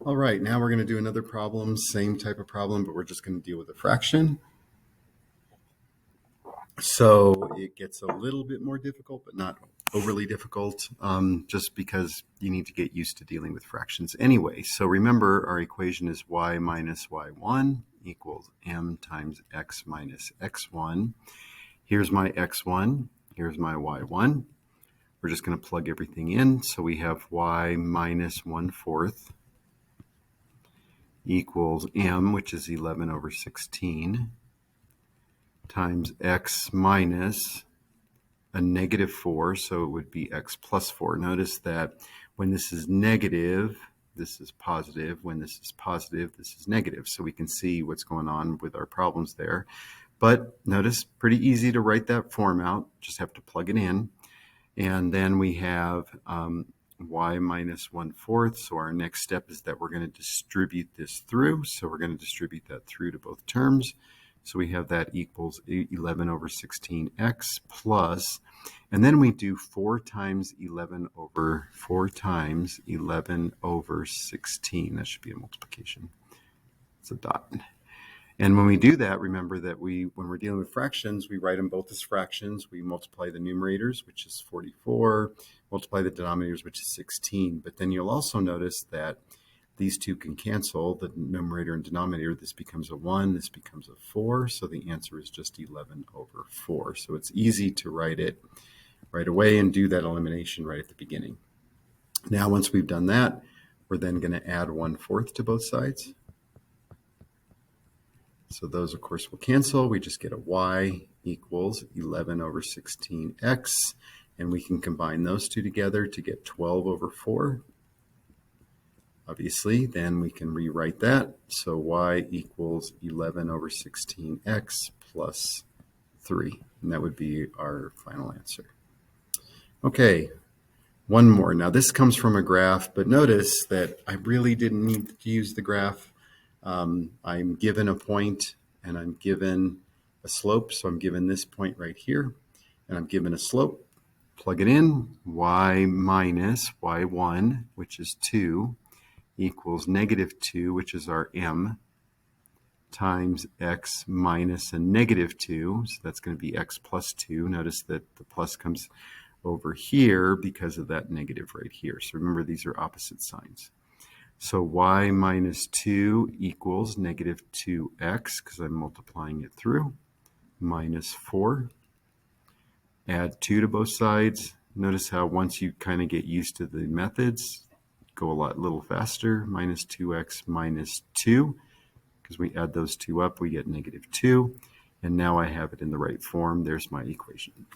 All right, now we're going to do another problem, same type of problem, but we're just going to deal with a fraction. So it gets a little bit more difficult, but not overly difficult, just because you need to get used to dealing with fractions anyway. So remember, our equation is y minus y1 equals m times x minus x1. Here's my x1, here's my y1. We're just going to plug everything in. So we have y minus 1/4 equals m, which is 11 over 16, times x minus a -4, so it would be x plus 4. Notice that when this is negative, this is positive. When this is positive, this is negative. So we can see what's going on with our problems there. But notice, pretty easy to write that form out. Just have to plug it in. And then we have y minus 1/4. So our next step is that we're going to distribute this through. So we're going to distribute that through to both terms. So we have that equals 11 over 16x plus, and then we do 4 times 11 over 16. That should be a multiplication. It's a dot. And when we do that, remember that when we're dealing with fractions, we write them both as fractions. We multiply the numerators, which is 44, multiply the denominators, which is 16. But then you'll also notice that these two can cancel, the numerator and denominator. This becomes a 1, this becomes a 4. So the answer is just 11 over 4. So it's easy to write it right away and do that elimination right at the beginning. Now, once we've done that, we're then going to add 1/4 to both sides. So those, of course, will cancel. We just get a y equals 11 over 16x, and we can combine those two together to get 12 over 4. Obviously, then we can rewrite that. So y equals 11 over 16x plus 3, and that would be our final answer. Okay, one more. Now this comes from a graph, but notice that I really didn't need to use the graph. I'm given a point and I'm given a slope. So I'm given this point right here and I'm given a slope. Plug it in. Y minus y1, which is 2, equals -2, which is our m, times x minus a -2. So that's going to be x plus 2. Notice that the plus comes over here because of that negative right here. So remember, these are opposite signs. So y minus 2 equals -2x, because I'm multiplying it through, minus 4. Add 2 to both sides. Notice how once you kind of get used to the methods, go a little faster. Minus 2x minus 2, because we add those two up, we get -2. And now I have it in the right form. There's my equation.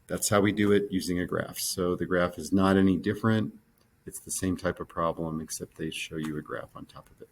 That's how we do it using a graph. So the graph is not any different. It's the same type of problem, except they show you a graph on top of it.